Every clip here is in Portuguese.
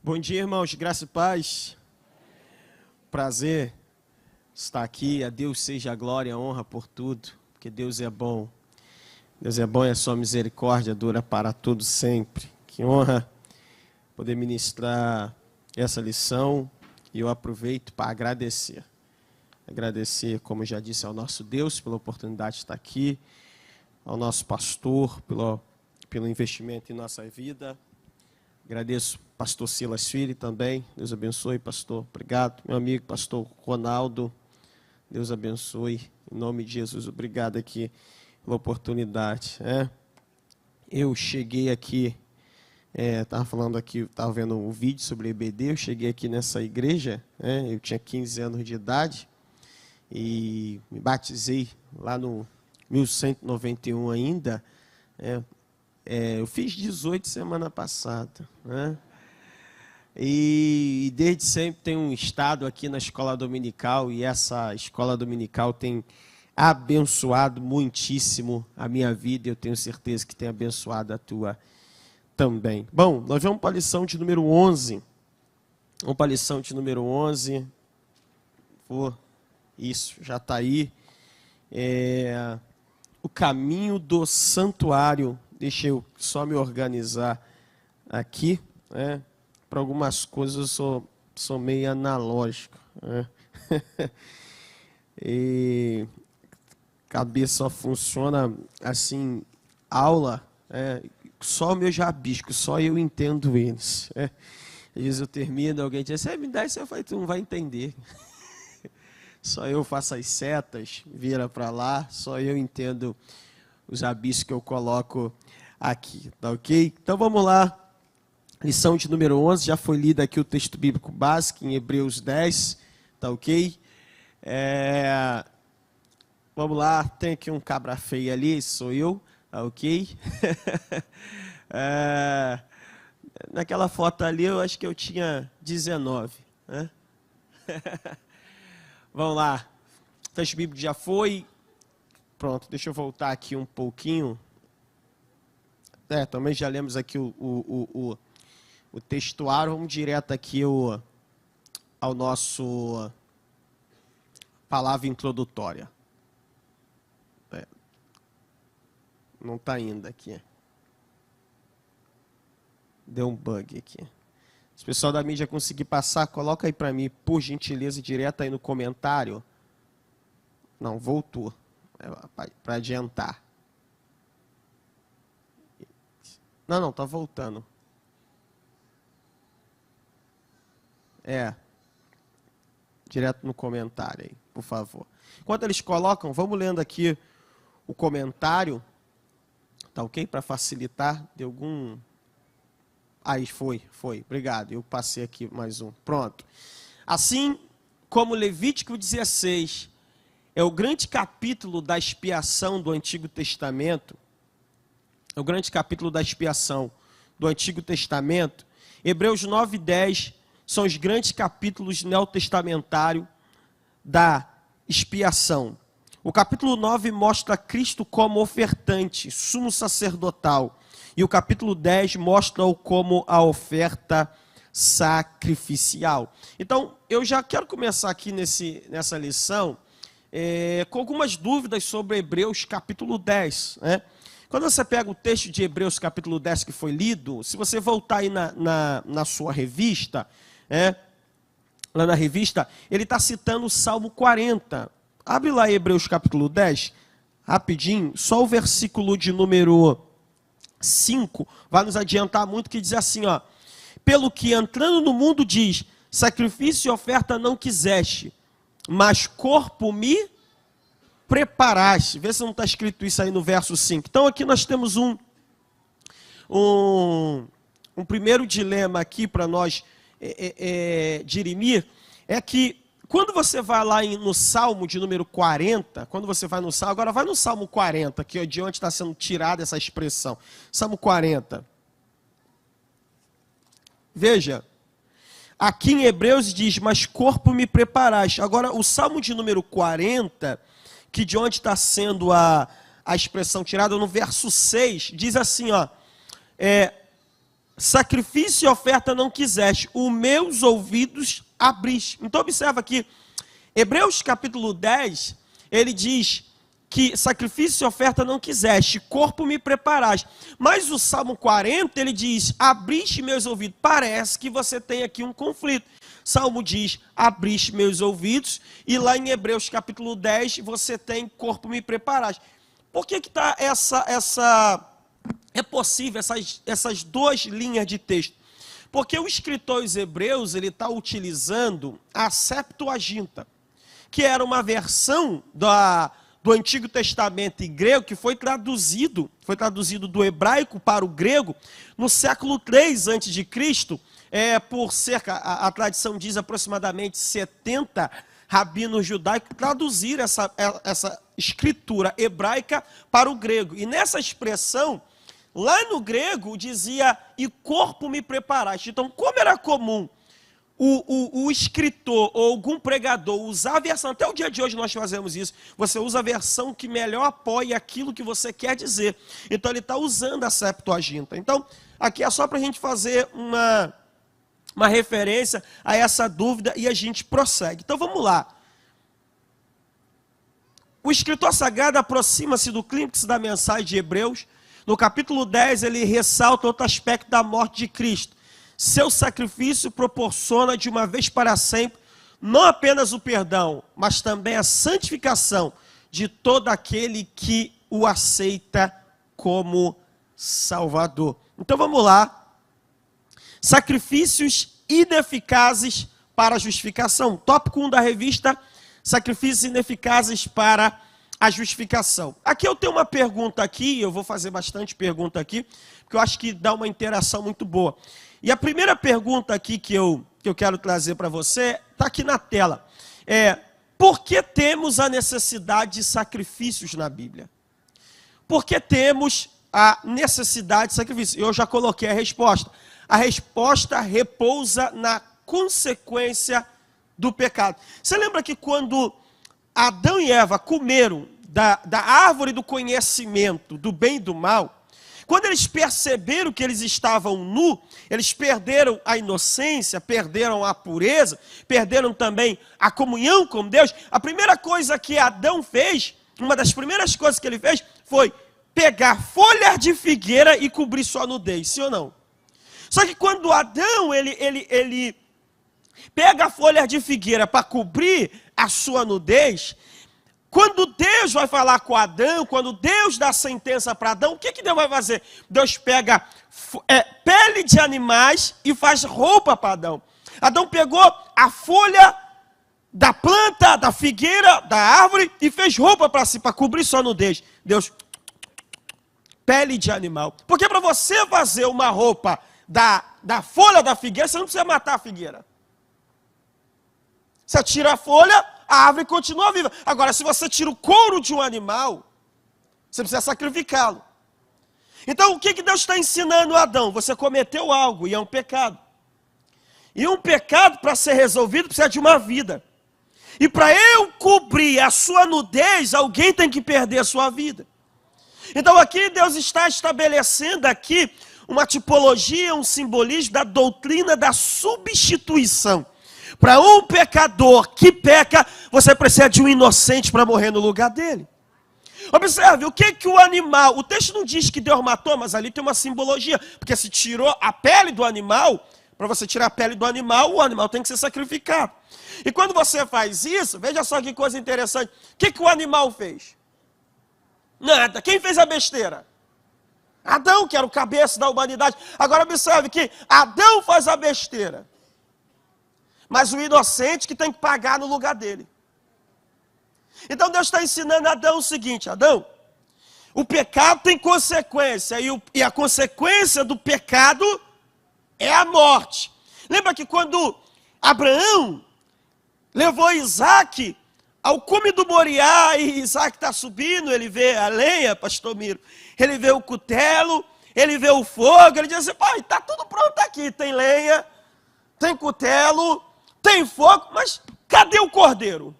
Bom dia, irmãos, graça e paz. Prazer estar aqui. A Deus seja a glória e a honra por tudo, porque Deus é bom. Deus é bom e a sua misericórdia dura para todos sempre. Que honra poder ministrar essa lição e eu aproveito para agradecer. Agradecer, como já disse, ao nosso Deus pela oportunidade de estar aqui, ao nosso pastor pelo investimento em nossa vida. Agradeço pastor Silas Filho também. Deus abençoe, pastor. Obrigado. Meu amigo, pastor Ronaldo. Deus abençoe. Em nome de Jesus, obrigado aqui pela oportunidade. Eu cheguei aqui, estava falando aqui, estava vendo um vídeo sobre EBD, eu cheguei aqui nessa igreja, eu tinha 15 anos de idade e me batizei lá no 1191 ainda, eu fiz 18 semana passada, E desde sempre tenho estado aqui na escola dominical e essa escola dominical tem abençoado muitíssimo a minha vida e eu tenho certeza que tem abençoado a tua também. Bom, nós vamos para a lição de número 11. Vamos para a lição de número 11. Isso, já está aí. O caminho do santuário. Deixa eu só me organizar aqui, Para algumas coisas eu sou meio analógico, E cabeça só funciona assim, aula, só o meu jabisco, só eu entendo eles. Às vezes eu termino, alguém diz, me dá isso, eu falo, tu não vai entender. Só eu faço as setas, vira para lá, só eu entendo os rabiscos que eu coloco aqui, tá ok? Então vamos lá, lição de número 11, já foi lida aqui o texto bíblico básico em Hebreus 10, tá ok? Vamos lá, tem aqui um cabra feio ali, sou eu, tá ok? Naquela foto ali eu acho que eu tinha 19, Vamos lá, o texto bíblico já foi. Pronto, deixa eu voltar aqui um pouquinho. Também já lemos aqui o textuário. Vamos direto aqui ao nosso palavra introdutória. Não está ainda aqui. Deu um bug aqui. Se o pessoal da mídia conseguir passar, coloca aí para mim, por gentileza, direto aí no comentário. Não, voltou. Para adiantar. Não, está voltando. Direto no comentário aí, por favor. Enquanto eles colocam, vamos lendo aqui o comentário. Tá ok? Para facilitar, de algum... Aí, foi. Obrigado. Eu passei aqui mais um. Pronto. Assim como Levítico 16... é o grande capítulo da expiação do Antigo Testamento. Hebreus 9 e 10 são os grandes capítulos neotestamentários da expiação. O capítulo 9 mostra Cristo como ofertante, sumo sacerdotal. E o capítulo 10 mostra-o como a oferta sacrificial. Então, eu já quero começar aqui nessa lição... com algumas dúvidas sobre Hebreus capítulo 10. Quando você pega o texto de Hebreus capítulo 10 que foi lido, se você voltar aí na sua revista, lá na revista, ele está citando o Salmo 40. Abre lá Hebreus capítulo 10, rapidinho, só o versículo de número 5 vai nos adiantar muito, que diz assim, pelo que entrando no mundo diz, sacrifício e oferta não quiseste, mas corpo me preparaste. Vê se não está escrito isso aí no verso 5. Então aqui nós temos um primeiro dilema aqui para nós dirimir, é que quando você vai lá no Salmo de número 40, agora vai no Salmo 40, que é de onde está sendo tirada essa expressão. Salmo 40. Veja, aqui em Hebreus diz, mas corpo me preparaste. Agora, o Salmo de número 40, que de onde está sendo a expressão tirada, no verso 6, diz assim, sacrifício e oferta não quiseste, os meus ouvidos abriste. Então observa aqui, Hebreus capítulo 10, ele diz que sacrifício e oferta não quiseste, corpo me preparaste. Mas o Salmo 40, ele diz, abriste meus ouvidos. Parece que você tem aqui um conflito. Salmo diz, abriste meus ouvidos, e lá em Hebreus capítulo 10, você tem corpo me preparaste. Por que está é possível essas duas linhas de texto? Porque o escritor aos Hebreus, ele está utilizando a Septuaginta, que era uma versão do Antigo Testamento em grego, que foi traduzido do hebraico para o grego no século 3 a.C., por cerca, a tradição diz aproximadamente 70 rabinos judaicos traduziram essa escritura hebraica para o grego. E nessa expressão, lá no grego, dizia, e corpo me preparaste. Então, como era comum o escritor ou algum pregador usar a versão, até o dia de hoje nós fazemos isso, você usa a versão que melhor apoia aquilo que você quer dizer. Então ele está usando a Septuaginta. Então, aqui é só para a gente fazer uma referência a essa dúvida e a gente prossegue. Então vamos lá. O escritor sagrado aproxima-se do clímax da mensagem de Hebreus. No capítulo 10 ele ressalta outro aspecto da morte de Cristo. Seu sacrifício proporciona de uma vez para sempre, não apenas o perdão, mas também a santificação de todo aquele que o aceita como Salvador. Então vamos lá. Sacrifícios ineficazes para a justificação. Tópico 1 da revista, sacrifícios ineficazes para a justificação. Aqui eu tenho uma pergunta aqui, eu vou fazer bastante pergunta aqui, porque eu acho que dá uma interação muito boa. E a primeira pergunta aqui que eu quero trazer para você, está aqui na tela. Por que temos a necessidade de sacrifícios na Bíblia? Por que temos a necessidade de sacrifício? Eu já coloquei a resposta. A resposta repousa na consequência do pecado. Você lembra que quando Adão e Eva comeram da árvore do conhecimento do bem e do mal, quando eles perceberam que eles estavam nus, eles perderam a inocência, perderam a pureza, perderam também a comunhão com Deus. A primeira coisa que Adão fez, uma das primeiras coisas que ele fez, foi pegar folhas de figueira e cobrir sua nudez, sim ou não? Só que quando Adão, ele pega folhas de figueira para cobrir a sua nudez, quando Deus vai falar com Adão, quando Deus dá a sentença para Adão, o que Deus vai fazer? Deus pega pele de animais e faz roupa para Adão. Adão pegou a folha da planta, da figueira, da árvore e fez roupa para si, para cobrir sua nudez. Deus, pele de animal. Porque para você fazer uma roupa da folha da figueira, você não precisa matar a figueira. Você tira a folha, a árvore continua viva. Agora, se você tira o couro de um animal, você precisa sacrificá-lo. Então, o que Deus está ensinando a Adão? Você cometeu algo e é um pecado. E um pecado, para ser resolvido, precisa de uma vida. E para eu cobrir a sua nudez, alguém tem que perder a sua vida. Então, aqui Deus está estabelecendo aqui uma tipologia, um simbolismo da doutrina da substituição. Para um pecador que peca, você precisa de um inocente para morrer no lugar dele. Observe, o que o animal... O texto não diz que Deus matou, mas ali tem uma simbologia. Porque se tirou a pele do animal, para você tirar a pele do animal, o animal tem que ser sacrificado. E quando você faz isso, veja só que coisa interessante. O que o animal fez? Nada. Quem fez a besteira? Adão, que era o cabeça da humanidade. Agora observe que Adão faz a besteira. Mas o inocente que tem que pagar no lugar dele. Então Deus está ensinando a Adão o seguinte: Adão, o pecado tem consequência, e a consequência do pecado é a morte. Lembra que quando Abraão levou Isaac ao cume do Moriá, e Isaac está subindo, ele vê a lenha, pastor Miro, ele vê o cutelo, ele vê o fogo, ele diz assim: pai, está tudo pronto aqui, tem lenha, tem cutelo, tem fogo, mas cadê o cordeiro?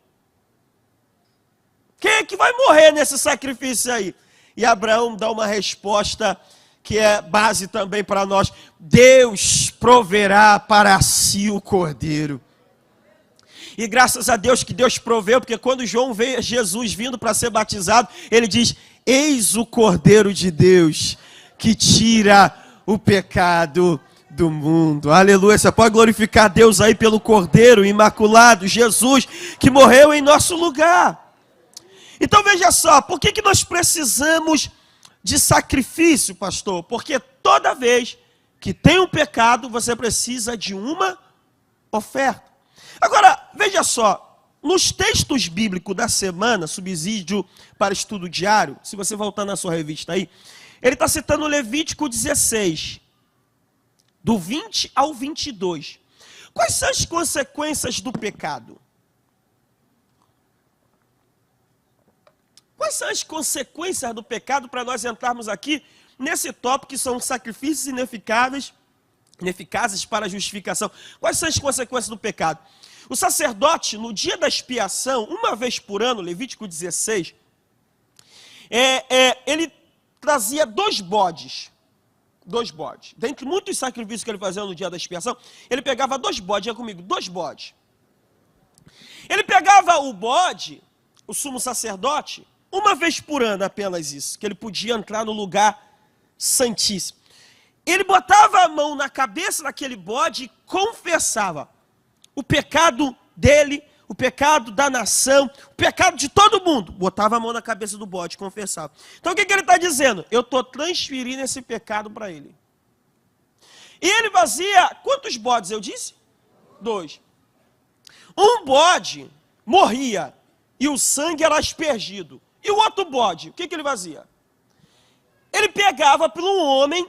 Quem é que vai morrer nesse sacrifício aí? E Abraão dá uma resposta que é base também para nós. Deus proverá para si o cordeiro. E graças a Deus que Deus proveu, porque quando João vê Jesus vindo para ser batizado, ele diz: eis o Cordeiro de Deus que tira o pecado do mundo. Aleluia. Você pode glorificar a Deus aí pelo Cordeiro imaculado, Jesus, que morreu em nosso lugar. Então veja só, por que nós precisamos de sacrifício, pastor? Porque toda vez que tem um pecado, você precisa de uma oferta. Agora, veja só, nos textos bíblicos da semana, subsídio para estudo diário, se você voltar na sua revista aí, ele está citando Levítico 16, do 20 ao 22. Quais são as consequências do pecado? Quais são as consequências do pecado para nós entrarmos aqui nesse tópico que são sacrifícios ineficazes para a justificação? Quais são as consequências do pecado? O sacerdote, no dia da expiação, uma vez por ano, Levítico 16, ele trazia dois bodes. Dentre muitos sacrifícios que ele fazia no dia da expiação, ele pegava dois bodes, ia comigo, dois bodes. Ele pegava o bode, o sumo sacerdote, uma vez por ano apenas isso, que ele podia entrar no lugar santíssimo. Ele botava a mão na cabeça daquele bode e confessava o pecado dele, o pecado da nação, o pecado de todo mundo. Botava a mão na cabeça do bode e confessava. Então o que ele está dizendo? Eu estou transferindo esse pecado para ele. E ele fazia, quantos bodes eu disse? 2. Um bode morria e o sangue era aspergido. E o outro bode, o que ele fazia? Ele pegava por um homem,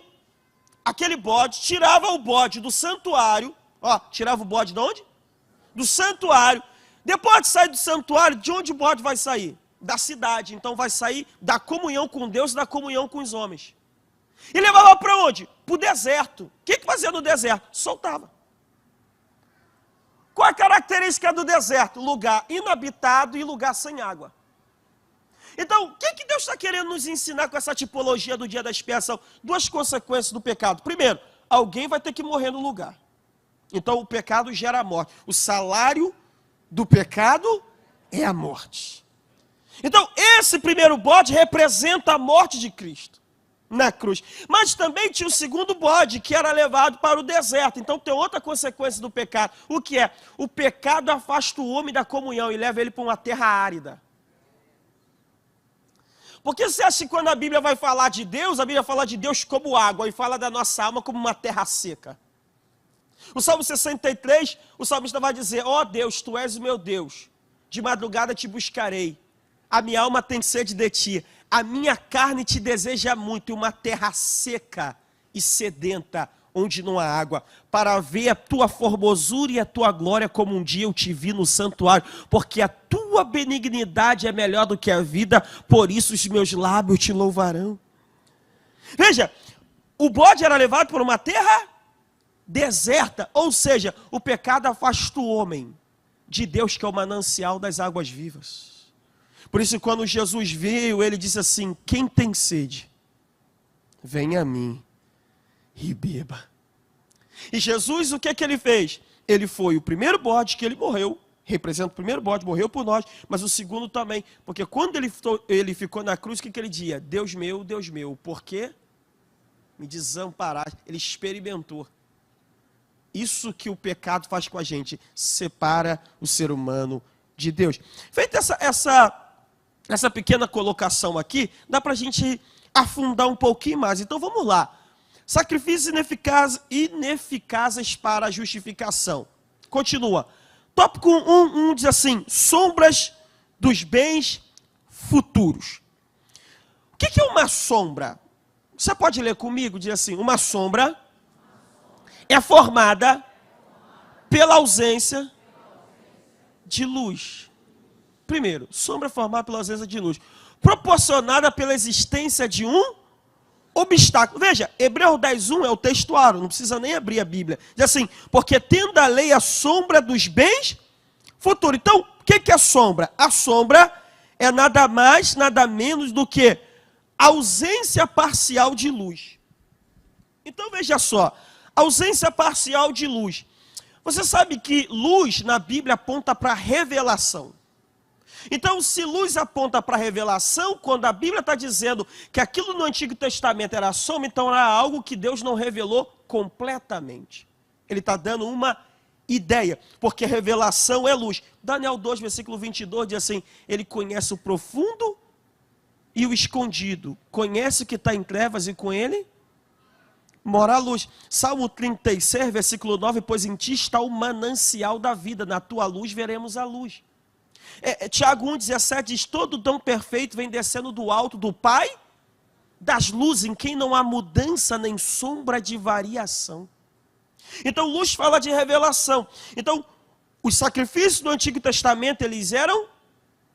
aquele bode, tirava o bode do santuário. Tirava o bode de onde? Do santuário. Depois de sair do santuário, de onde o bode vai sair? Da cidade. Então vai sair da comunhão com Deus e da comunhão com os homens. E levava para onde? Para o deserto. O que fazia no deserto? Soltava. Qual a característica do deserto? Lugar inabitado e lugar sem água. Então, o que Deus está querendo nos ensinar com essa tipologia do dia da expiação? Duas consequências do pecado. Primeiro, alguém vai ter que morrer no lugar. Então o pecado gera a morte. O salário do pecado é a morte. Então esse primeiro bode representa a morte de Cristo na cruz. Mas também tinha o segundo bode que era levado para o deserto. Então tem outra consequência do pecado. O que é? O pecado afasta o homem da comunhão e leva ele para uma terra árida. Porque você acha que quando a Bíblia vai falar de Deus, a Bíblia fala de Deus como água e fala da nossa alma como uma terra seca. O Salmo 63, o salmista vai dizer: ó Deus, tu és o meu Deus, de madrugada te buscarei, a minha alma tem sede de ti, a minha carne te deseja muito, uma terra seca e sedenta, onde não há água, para ver a tua formosura e a tua glória, como um dia eu te vi no santuário, porque a tua benignidade é melhor do que a vida, por isso os meus lábios te louvarão. Veja, o bode era levado por uma terra deserta, ou seja, o pecado afasta o homem de Deus, que é o manancial das águas vivas. Por isso, quando Jesus veio, ele disse assim: quem tem sede, venha a mim e beba. E Jesus, o que ele fez? Ele foi o primeiro bode que ele morreu, representa o primeiro bode, morreu por nós, mas o segundo também, porque quando ele ficou na cruz, o que ele dizia? Deus meu, por que me desamparaste? Ele experimentou. Isso que o pecado faz com a gente, separa o ser humano de Deus. Feita essa pequena colocação aqui, dá para a gente afundar um pouquinho mais. Então vamos lá. Sacrifícios ineficazes para a justificação. Continua. Tópico 1 diz assim: sombras dos bens futuros. O que é uma sombra? Você pode ler comigo? Diz assim: uma sombra é formada pela ausência de luz. Primeiro, sombra é formada pela ausência de luz, proporcionada pela existência de um obstáculo. Veja, Hebreus 10:1 é o textuário, não precisa nem abrir a Bíblia. Diz assim: porque tendo a lei a sombra dos bens futuros. Então, o que é a sombra? A sombra é nada mais, nada menos do que a ausência parcial de luz. Então veja só, ausência parcial de luz. Você sabe que luz na Bíblia aponta para revelação. Então, se luz aponta para revelação, quando a Bíblia está dizendo que aquilo no Antigo Testamento era sombra, então era algo que Deus não revelou completamente. Ele está dando uma ideia, porque revelação é luz. Daniel 2, versículo 22 diz assim: ele conhece o profundo e o escondido, conhece o que está em trevas e com ele mora a luz. Salmo 36, versículo 9, pois em ti está o manancial da vida, na tua luz veremos a luz. Tiago 1,17 diz, todo dom perfeito vem descendo do alto do Pai das luzes, em quem não há mudança nem sombra de variação. Então luz fala de revelação. Então os sacrifícios do Antigo Testamento, eles eram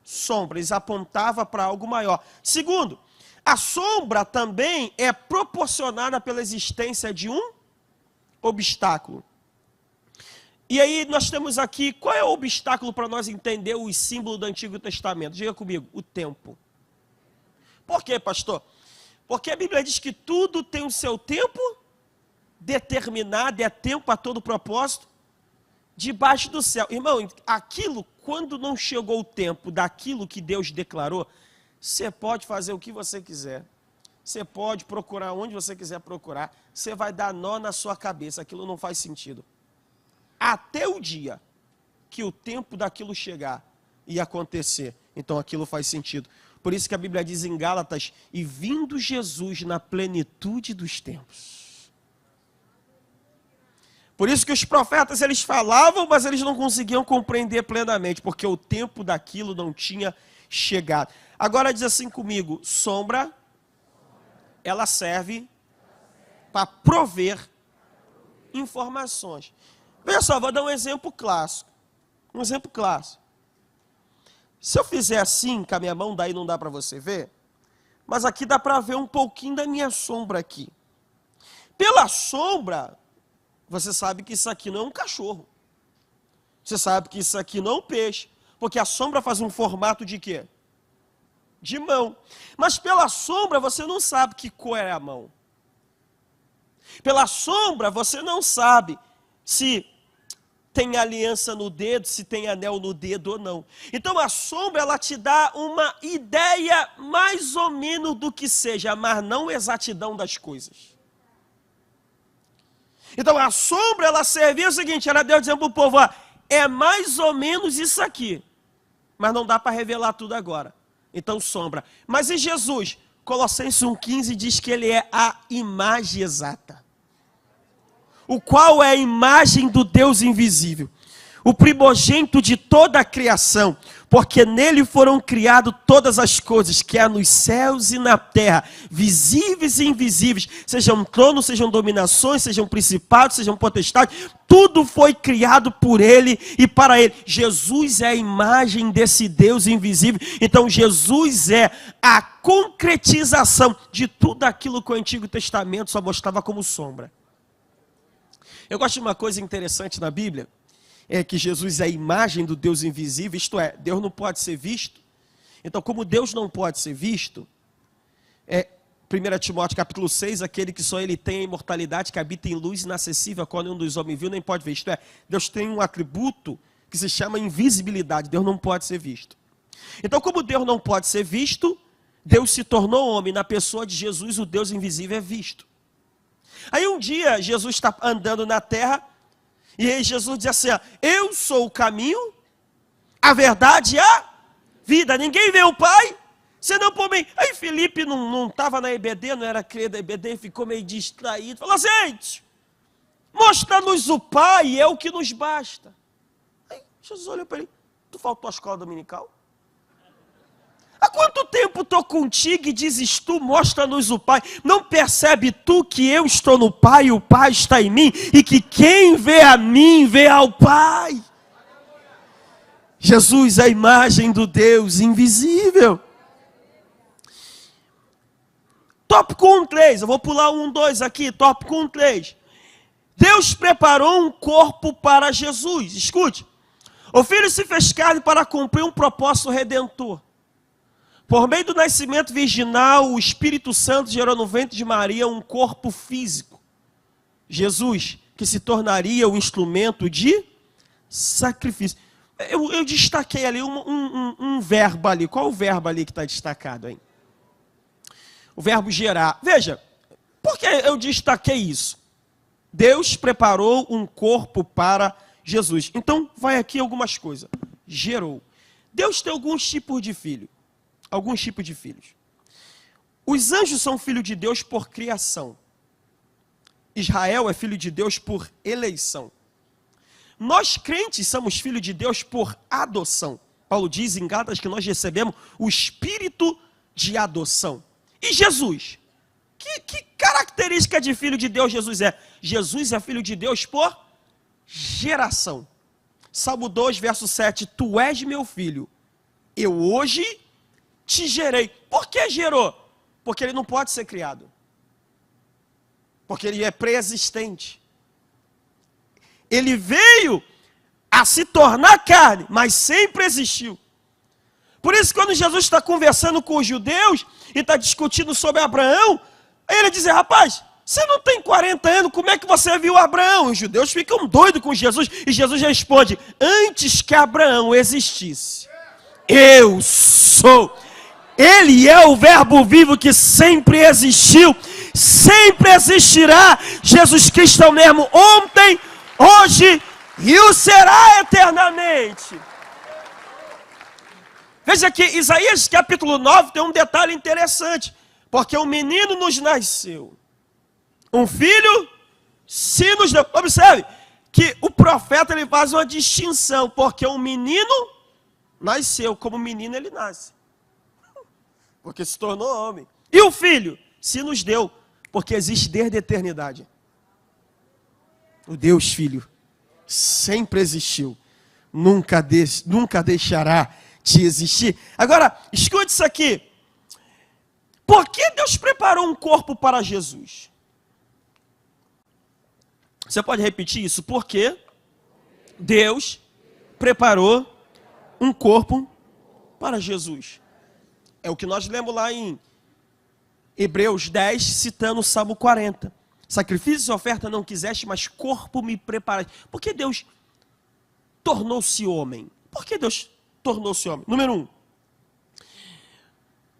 sombra, eles apontavam para algo maior. Segundo, a sombra também é proporcionada pela existência de um obstáculo. E aí nós temos aqui, qual é o obstáculo para nós entender o símbolo do Antigo Testamento? Diga comigo, o tempo. Por quê, pastor? Porque a Bíblia diz que tudo tem o seu tempo determinado, é tempo a todo propósito, debaixo do céu. Irmão, aquilo, quando não chegou o tempo daquilo que Deus declarou, você pode fazer o que você quiser. Você pode procurar onde você quiser procurar. Você vai dar nó na sua cabeça, aquilo não faz sentido. Até o dia que o tempo daquilo chegar e acontecer, então aquilo faz sentido. Por isso que a Bíblia diz em Gálatas, e vindo Jesus na plenitude dos tempos. Por isso que os profetas, eles falavam, mas eles não conseguiam compreender plenamente, porque o tempo daquilo não tinha chegado. Agora diz assim comigo, sombra, ela serve para prover informações. Veja só, vou dar um exemplo clássico. Um exemplo clássico. Se eu fizer assim, com a minha mão, daí não dá para você ver, mas aqui dá para ver um pouquinho da minha sombra aqui. Pela sombra, você sabe que isso aqui não é um cachorro. Você sabe que isso aqui não é um peixe. Porque a sombra faz um formato de quê? De mão. Mas pela sombra, você não sabe que cor é a mão. Pela sombra, você não sabe se tem aliança no dedo, se tem anel no dedo ou não. Então a sombra, ela te dá uma ideia mais ou menos do que seja, mas não exatidão das coisas. Então a sombra, ela servia o seguinte, era Deus dizendo para o povo, ó, é mais ou menos isso aqui, mas não dá para revelar tudo agora. Então sombra. Mas em Jesus, Colossenses 1,15 diz que ele é a imagem exata. O qual é a imagem do Deus invisível, o primogênito de toda a criação, porque nele foram criadas todas as coisas, que há nos céus e na terra, visíveis e invisíveis, sejam tronos, sejam dominações, sejam principados, sejam potestades, tudo foi criado por ele e para ele. Jesus é a imagem desse Deus invisível, então Jesus é a concretização de tudo aquilo que o Antigo Testamento só mostrava como sombra. Eu gosto de uma coisa interessante na Bíblia, é que Jesus é a imagem do Deus invisível, isto é, Deus não pode ser visto. Então, como Deus não pode ser visto, 1 Timóteo capítulo 6, aquele que só ele tem a imortalidade, que habita em luz inacessível, qual nenhum dos homens viu, nem pode ver. Isto é, Deus tem um atributo que se chama invisibilidade, Deus não pode ser visto. Então, como Deus não pode ser visto, Deus se tornou homem, na pessoa de Jesus, o Deus invisível é visto. Aí um dia, Jesus está andando na terra, e aí Jesus diz assim, ó, eu sou o caminho, a verdade e a vida. Ninguém vê o Pai, senão por mim. Aí Felipe não estava na EBD, não era criado da EBD, ficou meio distraído. Falou, gente, mostra-nos o Pai, é o que nos basta. Aí Jesus olhou para ele, tu faltou a escola dominical? Há quanto tempo estou contigo e dizes tu, mostra-nos o Pai? Não percebe tu que eu estou no Pai e o Pai está em mim? E que quem vê a mim, vê ao Pai. Jesus é a imagem do Deus invisível. Tópico 1:3, eu vou pular 1:2 aqui, tópico 1:3. Deus preparou um corpo para Jesus. Escute, o Filho se fez carne para cumprir um propósito redentor. Por meio do nascimento virginal, o Espírito Santo gerou no ventre de Maria um corpo físico. Jesus, que se tornaria o instrumento de sacrifício. Eu destaquei ali um verbo ali. Qual o verbo ali que está destacado, hein? O verbo gerar. Veja, por que eu destaquei isso? Deus preparou um corpo para Jesus. Então, vai aqui algumas coisas. Gerou. Deus tem alguns tipos de filho. Alguns tipos de filhos. Os anjos são filhos de Deus por criação. Israel é filho de Deus por eleição. Nós crentes somos filhos de Deus por adoção. Paulo diz em Gálatas que nós recebemos o espírito de adoção. E Jesus? Que característica de filho de Deus Jesus é? Jesus é filho de Deus por geração. Salmo 2, verso 7. Tu és meu filho, eu hoje te gerei. Por que gerou? Porque ele não pode ser criado. Porque ele é pré-existente. Ele veio a se tornar carne, mas sempre existiu. Por isso, quando Jesus está conversando com os judeus e está discutindo sobre Abraão, ele diz, rapaz, você não tem 40 anos, como é que você viu Abraão? Os judeus ficam doidos com Jesus, e Jesus responde, antes que Abraão existisse, eu sou. Ele é o verbo vivo que sempre existiu, sempre existirá. Jesus Cristo é o mesmo ontem, hoje e o será eternamente. Veja que Isaías capítulo 9 tem um detalhe interessante. Porque um menino nos nasceu, um filho se nos deu. Observe que o profeta ele faz uma distinção. Porque um menino nasceu, como menino ele nasce. Porque se tornou homem. E o filho se nos deu, porque existe desde a eternidade. O Deus Filho sempre existiu, nunca deixará de existir. Agora, escute isso aqui. Por que Deus preparou um corpo para Jesus? Você pode repetir isso? Porque Deus preparou um corpo para Jesus. É o que nós lemos lá em Hebreus 10, citando o Salmo 40. Sacrifício e oferta não quiseste, mas corpo me preparaste. Por que Deus tornou-se homem? Por que Deus tornou-se homem? Número 1. O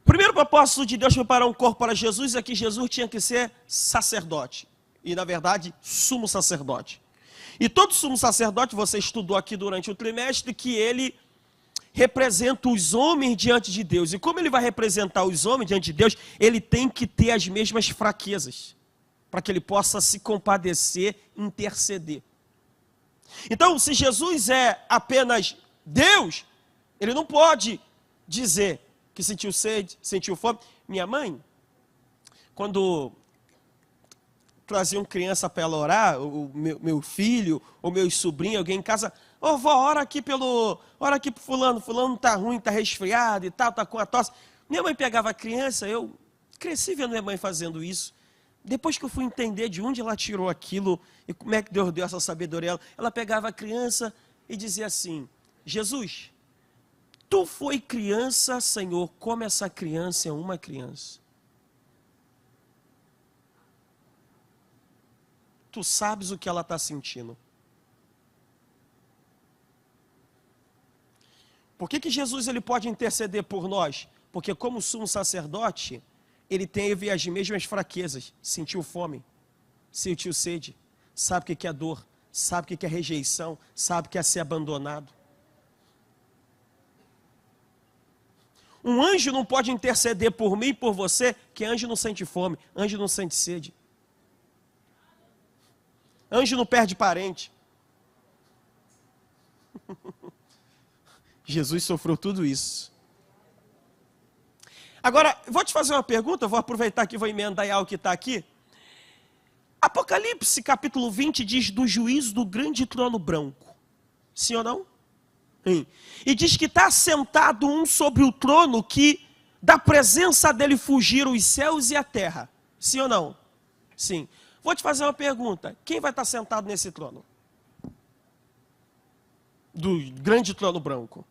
primeiro propósito de Deus preparar um corpo para Jesus é que Jesus tinha que ser sacerdote. E, na verdade, sumo sacerdote. E todo sumo sacerdote, você estudou aqui durante o trimestre, que ele representa os homens diante de Deus. E como ele vai representar os homens diante de Deus, ele tem que ter as mesmas fraquezas, para que ele possa se compadecer, interceder. Então, se Jesus é apenas Deus, ele não pode dizer que sentiu sede, sentiu fome. Minha mãe, quando traziam criança para ela orar, o meu filho, ou meu sobrinho, alguém em casa, vó, ora aqui pro fulano tá ruim, tá resfriado e tal, tá com a tosse. Minha mãe pegava a criança, eu cresci vendo minha mãe fazendo isso. Depois que eu fui entender de onde ela tirou aquilo, e como é que Deus deu essa sabedoria, ela pegava a criança e dizia assim, Jesus, tu foi criança, Senhor, como essa criança é uma criança. Tu sabes o que ela está sentindo. Por que Jesus ele pode interceder por nós? Porque como sumo sacerdote, ele teve as mesmas fraquezas. Sentiu fome, sentiu sede, sabe o que é dor, sabe o que é rejeição, sabe o que é ser abandonado. Um anjo não pode interceder por mim e por você, que anjo não sente fome, anjo não sente sede. Anjo não perde parente. Jesus sofreu tudo isso. Agora, vou te fazer uma pergunta, vou aproveitar que vou emendar algo que está aqui. Apocalipse capítulo 20 diz do juízo do grande trono branco. Sim ou não? Sim. E diz que está assentado um sobre o trono que da presença dele fugiram os céus e a terra. Sim ou não? Sim. Vou te fazer uma pergunta. Quem vai estar sentado nesse trono? Do grande trono branco.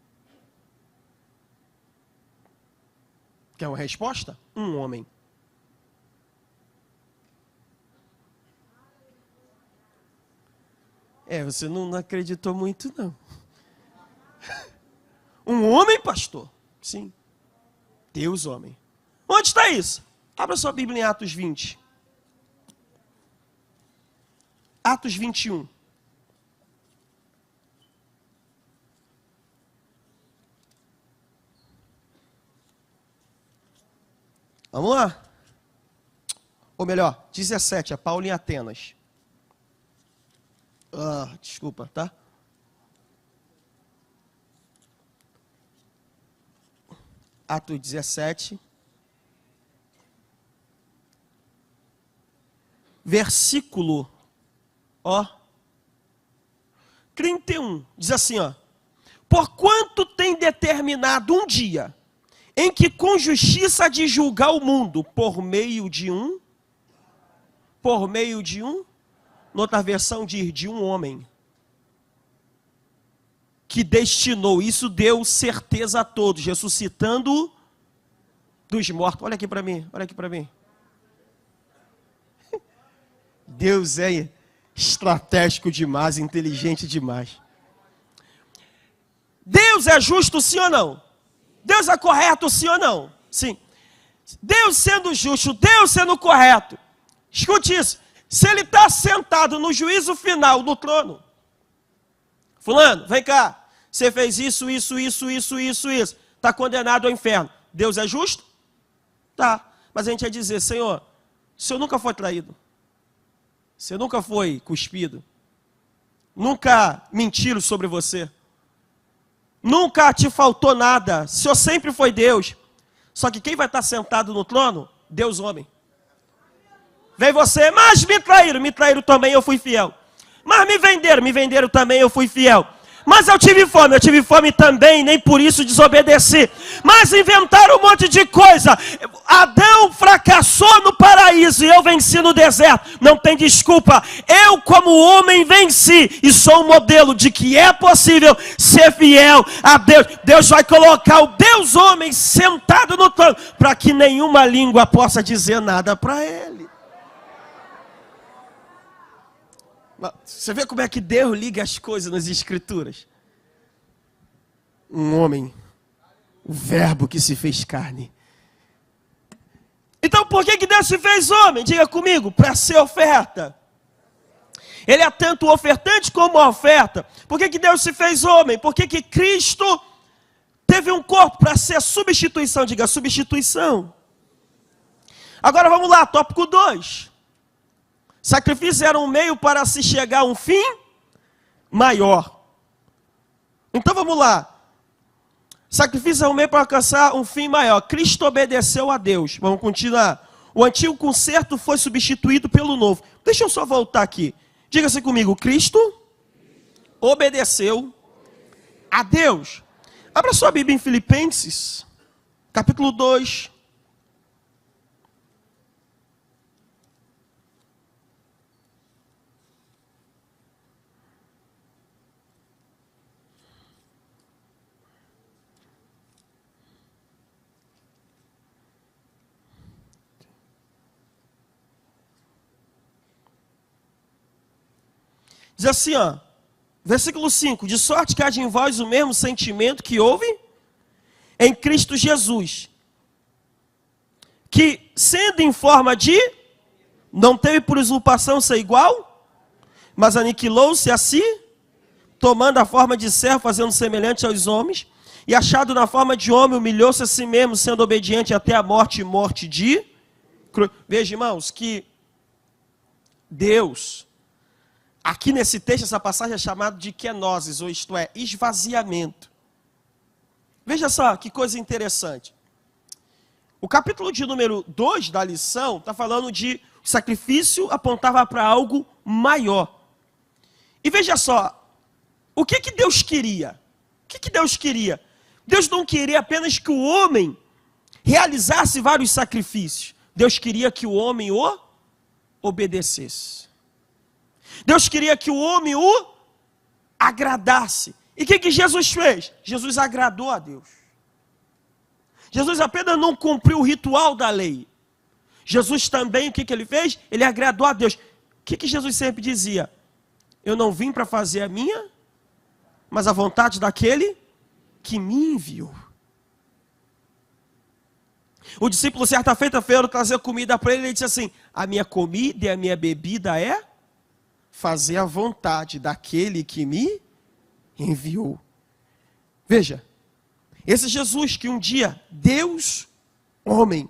Quer uma resposta? Um homem. Você não acreditou muito, não. Um homem, pastor? Sim. Deus, homem. Onde está isso? Abra sua Bíblia em Atos 20. Atos 21. Vamos lá. Ou melhor, 17, é Paulo em Atenas. Desculpa, tá? Atos 17. Versículo 31. Diz assim, porquanto tem determinado um dia em que com justiça há de julgar o mundo por meio de um, noutra versão de um homem, que destinou, isso deu certeza a todos, ressuscitando dos mortos. Olha aqui para mim, Deus é estratégico demais, inteligente demais. Deus é justo, sim ou não? Deus é correto, sim ou não? Sim. Deus sendo justo, Deus sendo correto. Escute isso. Se ele está sentado no juízo final, no trono. Fulano, vem cá. Você fez isso. Está condenado ao inferno. Deus é justo? Tá. Mas a gente ia dizer, Senhor, o Senhor nunca foi traído. Você nunca foi cuspido. Nunca mentiram sobre você. Nunca te faltou nada. O Senhor sempre foi Deus. Só que quem vai estar sentado no trono? Deus homem. Vem você, mas me traíram também, eu fui fiel. Mas me venderam também, eu fui fiel. Mas eu tive fome também, nem por isso desobedeci. Mas inventaram um monte de coisa. Adão fracassou no paraíso e eu venci no deserto. Não tem desculpa. Eu, como homem, venci. E sou um modelo de que é possível ser fiel a Deus. Deus vai colocar o Deus homem sentado no trono, para que nenhuma língua possa dizer nada para ele. Você vê como é que Deus liga as coisas nas Escrituras? Um homem, o verbo que se fez carne. Então por que Deus se fez homem? Diga comigo, para ser oferta. Ele é tanto o ofertante como a oferta. Por que Deus se fez homem? Porque que Cristo teve um corpo para ser substituição. Diga, substituição. Agora vamos lá, tópico 2. Sacrifício era um meio para se chegar a um fim maior. Então vamos lá. Sacrifício é um meio para alcançar um fim maior. Cristo obedeceu a Deus. Vamos continuar. O antigo concerto foi substituído pelo novo. Deixa eu só voltar aqui. Diga-se comigo, Cristo obedeceu a Deus. Abra sua Bíblia em Filipenses, capítulo 2. Diz assim, versículo 5, de sorte que haja em vós o mesmo sentimento que houve em Cristo Jesus, que sendo em forma de, não teve por usurpação ser igual, mas aniquilou-se a si, tomando a forma de servo, fazendo semelhante aos homens, e achado na forma de homem, humilhou-se a si mesmo, sendo obediente até a morte e morte de cruz. Veja, irmãos, que Deus... Aqui nesse texto, essa passagem é chamada de kenosis, ou isto é, esvaziamento. Veja só que coisa interessante. O capítulo de número 2 da lição está falando de sacrifício apontava para algo maior. E veja só, o que Deus queria? O que Deus queria? Deus não queria apenas que o homem realizasse vários sacrifícios. Deus queria que o homem o obedecesse. Deus queria que o homem o agradasse. E o que Jesus fez? Jesus agradou a Deus. Jesus apenas não cumpriu o ritual da lei. Jesus também, o que ele fez? Ele agradou a Deus. O que Jesus sempre dizia? Eu não vim para fazer a minha, mas a vontade daquele que me enviou. O discípulo, certa feita, veio trazer comida para ele, e ele disse assim: a minha comida e a minha bebida é fazer a vontade daquele que me enviou. Veja, esse Jesus que um dia, Deus, homem,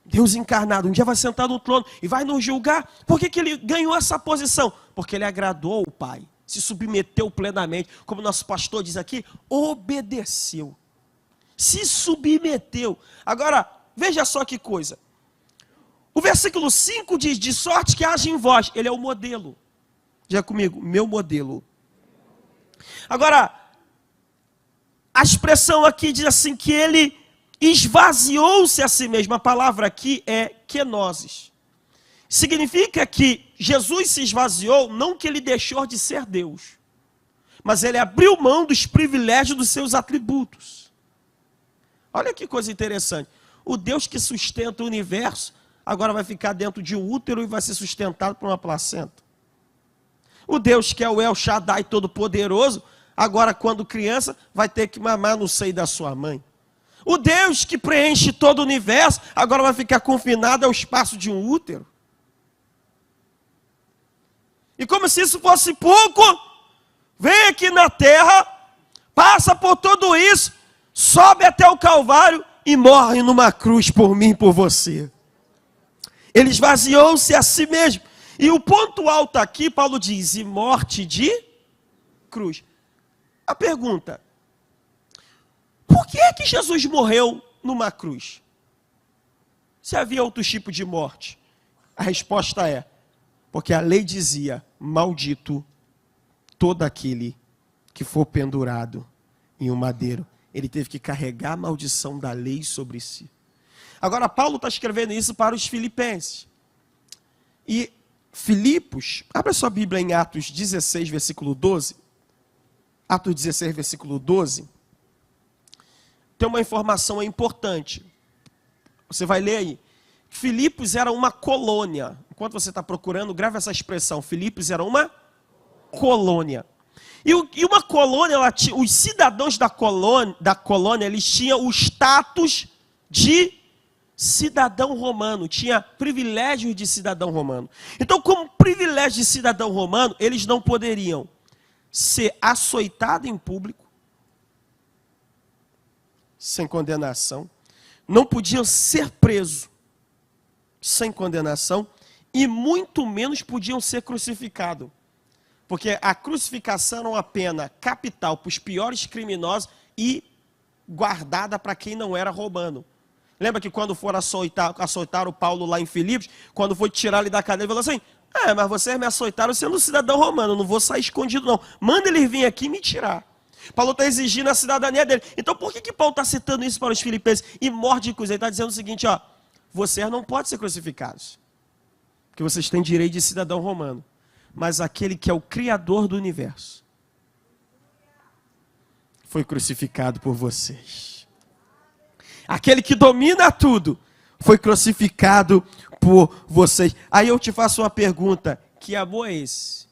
Deus encarnado, um dia vai sentar no trono e vai nos julgar. Por que ele ganhou essa posição? Porque ele agradou o Pai, se submeteu plenamente, como nosso pastor diz aqui, obedeceu, se submeteu. Agora, veja só que coisa. O versículo 5 diz: de sorte que haja em vós. Ele é o modelo. Diga comigo, meu modelo. Agora, a expressão aqui diz assim, que ele esvaziou-se a si mesmo. A palavra aqui é kenosis. Significa que Jesus se esvaziou, não que ele deixou de ser Deus, mas ele abriu mão dos privilégios dos seus atributos. Olha que coisa interessante. O Deus que sustenta o universo, agora vai ficar dentro de um útero e vai ser sustentado por uma placenta. O Deus que é o El Shaddai Todo-Poderoso, agora quando criança, vai ter que mamar no seio da sua mãe. O Deus que preenche todo o universo, agora vai ficar confinado ao espaço de um útero. E como se isso fosse pouco, vem aqui na terra, passa por tudo isso, sobe até o Calvário e morre numa cruz por mim e por você. Ele esvaziou-se a si mesmo. E o ponto alto aqui, Paulo diz, e morte de cruz. A pergunta: por que é que Jesus morreu numa cruz? Se havia outro tipo de morte? A resposta é: porque a lei dizia, maldito todo aquele que for pendurado em um madeiro. Ele teve que carregar a maldição da lei sobre si. Agora, Paulo está escrevendo isso para os filipenses. E Filipos, abra sua Bíblia em Atos 16, versículo 12. Atos 16, versículo 12. Tem uma informação importante. Você vai ler aí. Filipos era uma colônia. Enquanto você está procurando, grave essa expressão. Filipos era uma colônia. E uma colônia, os cidadãos da colônia, eles tinham o status de cidadão romano, tinha privilégio de cidadão romano. Então, como privilégio de cidadão romano, eles não poderiam ser açoitados em público, sem condenação, não podiam ser presos, sem condenação, e muito menos podiam ser crucificados. Porque a crucificação era uma pena capital para os piores criminosos e guardada para quem não era romano. Lembra que quando foram açoitar o Paulo lá em Filipos, quando foi tirar ele da cadeia, ele falou assim: mas vocês me açoitaram sendo cidadão romano, não vou sair escondido não. Manda ele vir aqui e me tirar. Paulo está exigindo a cidadania dele. Então por que Paulo está citando isso para os filipenses? E morde de cruz. Ele está dizendo o seguinte, vocês não podem ser crucificados, porque vocês têm direito de cidadão romano. Mas aquele que é o Criador do universo foi crucificado por vocês. Aquele que domina tudo foi crucificado por vocês. Aí eu te faço uma pergunta: que amor é esse?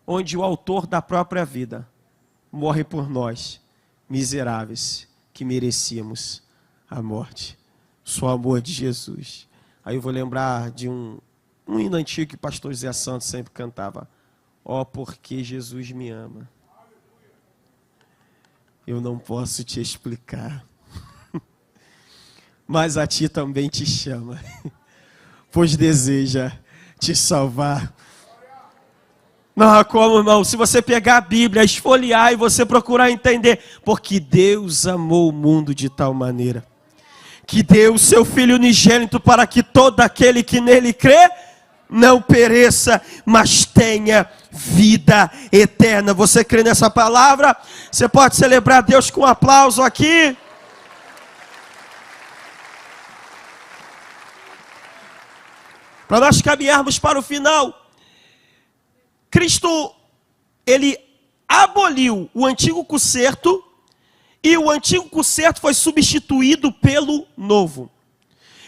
Onde o autor da própria vida morre por nós, miseráveis, que merecíamos a morte. Só o amor de Jesus. Aí eu vou lembrar de um hino antigo que o pastor Zé Santos sempre cantava: ó, porque Jesus me ama. Eu não posso te explicar, mas a ti também te chama, pois deseja te salvar. Não há como, irmão, se você pegar a Bíblia, esfoliar e você procurar entender, porque Deus amou o mundo de tal maneira, que deu o seu Filho unigênito para que todo aquele que nele crê, não pereça, mas tenha vida eterna. Você crê nessa palavra? Você pode celebrar Deus com um aplauso aqui? Para nós caminharmos para o final, Cristo, ele aboliu o antigo concerto, e o antigo concerto foi substituído pelo novo.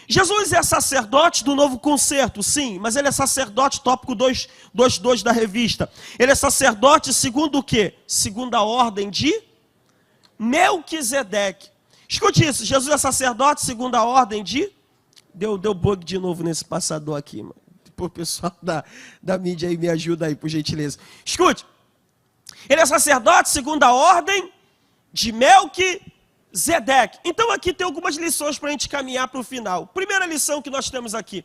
Jesus é sacerdote do novo concerto, sim, mas ele é sacerdote, tópico 2.2 da revista. Ele é sacerdote segundo o quê? Segundo a ordem de Melquisedeque. Escute isso, Jesus é sacerdote segundo a ordem de... Deu bug de novo nesse passador aqui, mano. O pessoal da mídia aí me ajuda aí, por gentileza. Escute, ele é sacerdote segundo a ordem de Melquisedeque. Então aqui tem algumas lições para a gente caminhar para o final. Primeira lição que nós temos aqui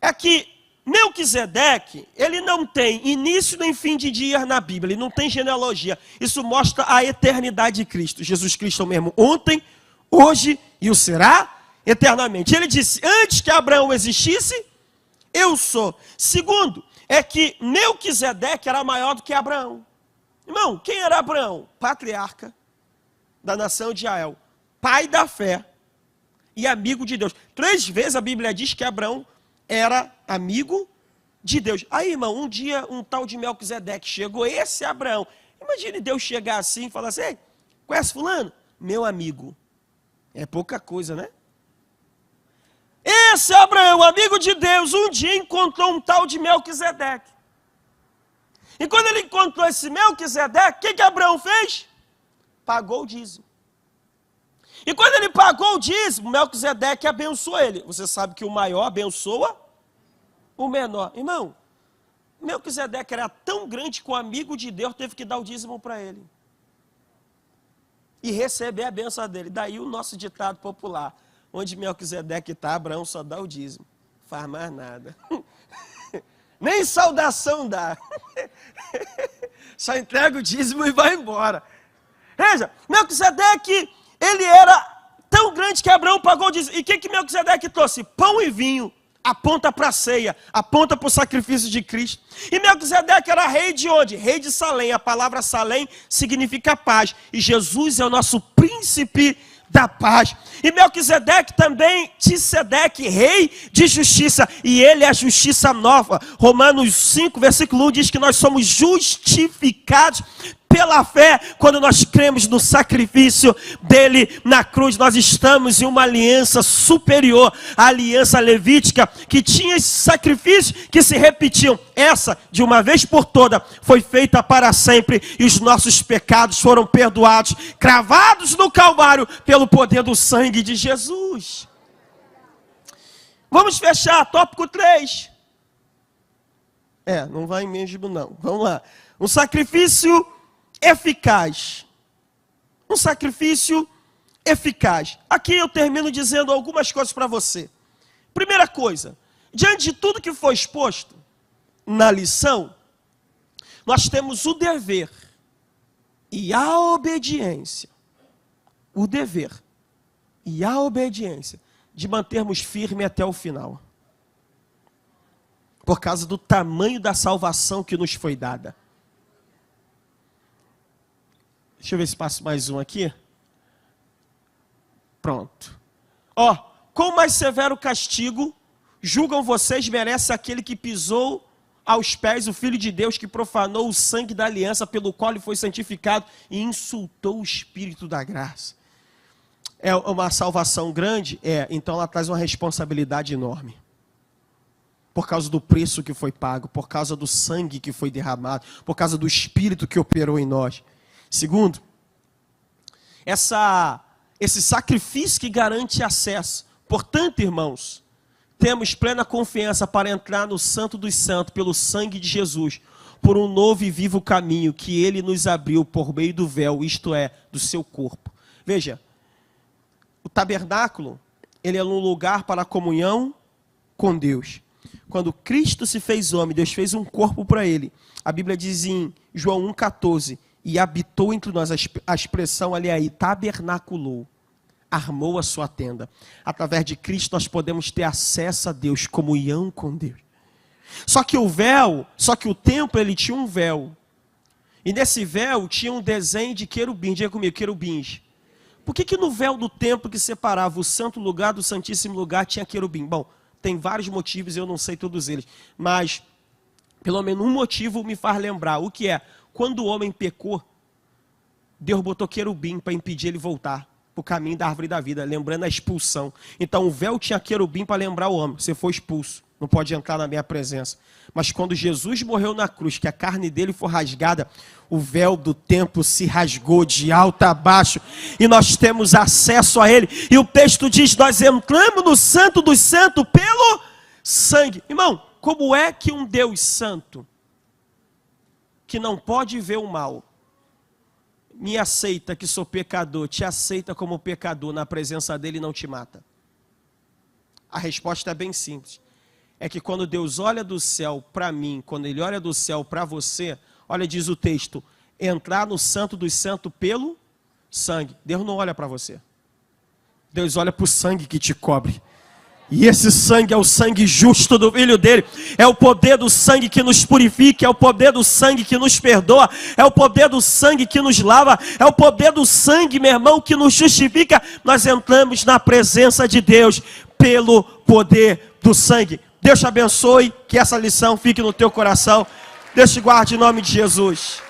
é que Melquisedeque, ele não tem início nem fim de dia na Bíblia, ele não tem genealogia. Isso mostra a eternidade de Cristo. Jesus Cristo é o mesmo ontem, hoje e o será eternamente. Ele disse, antes que Abraão existisse, eu sou. Segundo, é que Melquisedeque era maior do que Abraão. Irmão, quem era Abraão? Patriarca da nação de Israel, pai da fé e amigo de Deus. 3 vezes a Bíblia diz que Abraão era amigo de Deus. Aí, irmão, um dia um tal de Melquisedeque chegou, esse Abraão. Imagine Deus chegar assim e falar assim, ei, conhece fulano? Meu amigo. É pouca coisa, né? Esse Abraão, amigo de Deus, um dia encontrou um tal de Melquisedeque. E quando ele encontrou esse Melquisedeque, o que Abraão fez? Pagou o dízimo. E quando ele pagou o dízimo, Melquisedeque abençoou ele. Você sabe que o maior abençoa o menor. Irmão, Melquisedeque era tão grande que o amigo de Deus teve que dar o dízimo para ele. E receber a benção dele. Daí o nosso ditado popular. Onde Melquisedeque está, Abraão só dá o dízimo. Faz mais nada. Nem saudação dá. Só entrega o dízimo e vai embora. Veja, Melquisedeque, ele era tão grande que Abraão pagou o dízimo. E o que Melquisedeque trouxe? Pão e vinho. Aponta para a ceia, aponta para o sacrifício de Cristo. E Melquisedeque era rei de onde? Rei de Salém. A palavra Salém significa paz. E Jesus é o nosso príncipe da paz. E Melquisedeque também, Tissedeque, rei de justiça, e ele é a justiça nova. Romanos 5, versículo 1 diz que nós somos justificados pela fé, quando nós cremos no sacrifício dele na cruz. Nós estamos em uma aliança superior à aliança levítica, que tinha esses sacrifícios que se repetiam. Essa, de uma vez por toda, foi feita para sempre, e os nossos pecados foram perdoados, cravados no Calvário, pelo poder do sangue de Jesus. Vamos fechar, tópico 3. Não vai mesmo não, vamos lá. Um sacrifício eficaz. Um sacrifício eficaz. Aqui eu termino dizendo algumas coisas para você. Primeira coisa, diante de tudo que foi exposto na lição, nós temos o dever e a obediência. O dever e a obediência de mantermos firme até o final. Por causa do tamanho da salvação que nos foi dada. Deixa eu ver se passo mais um aqui. Pronto. Quão mais severo castigo julgam vocês merece aquele que pisou aos pés o Filho de Deus, que profanou o sangue da aliança pelo qual ele foi santificado e insultou o Espírito da graça. É uma salvação grande? Então ela traz uma responsabilidade enorme. Por causa do preço que foi pago, por causa do sangue que foi derramado, por causa do Espírito que operou em nós. Segundo, esse sacrifício que garante acesso. Portanto, irmãos, temos plena confiança para entrar no Santo dos Santos pelo sangue de Jesus, por um novo e vivo caminho que ele nos abriu por meio do véu, isto é, do seu corpo. Veja, o tabernáculo, ele é um lugar para a comunhão com Deus. Quando Cristo se fez homem, Deus fez um corpo para ele. A Bíblia diz em João 1,14, e habitou entre nós, a expressão ali aí, tabernaculou, armou a sua tenda. Através de Cristo nós podemos ter acesso a Deus, comunhão com Deus. Só que o templo, ele tinha um véu. E nesse véu tinha um desenho de querubins. Diga comigo, querubins. Por que no véu do templo que separava o santo lugar do santíssimo lugar tinha querubim? Bom, tem vários motivos, eu não sei todos eles. Mas, pelo menos um motivo me faz lembrar. O que é? Quando o homem pecou, Deus botou querubim para impedir ele voltar. para o caminho da árvore da vida, lembrando a expulsão. Então o véu tinha querubim para lembrar o homem, você foi expulso, não pode entrar na minha presença. Mas quando Jesus morreu na cruz, que a carne dele foi rasgada, o véu do templo se rasgou de alto a baixo, e nós temos acesso a ele. E o texto diz, nós entramos no santo dos santos pelo sangue. Irmão, como é que um Deus santo, que não pode ver o mal, me aceita que sou pecador, te aceita como pecador na presença dele e não te mata? A resposta é bem simples. É que quando Deus olha do céu para mim, quando ele olha do céu para você, olha, diz o texto, entrar no santo dos santos pelo sangue. Deus não olha para você. Deus olha para o sangue que te cobre. E esse sangue é o sangue justo do Filho dele. É o poder do sangue que nos purifica. É o poder do sangue que nos perdoa. É o poder do sangue que nos lava. É o poder do sangue, meu irmão, que nos justifica. Nós entramos na presença de Deus pelo poder do sangue. Deus te abençoe. Que essa lição fique no teu coração. Deus te guarde em nome de Jesus.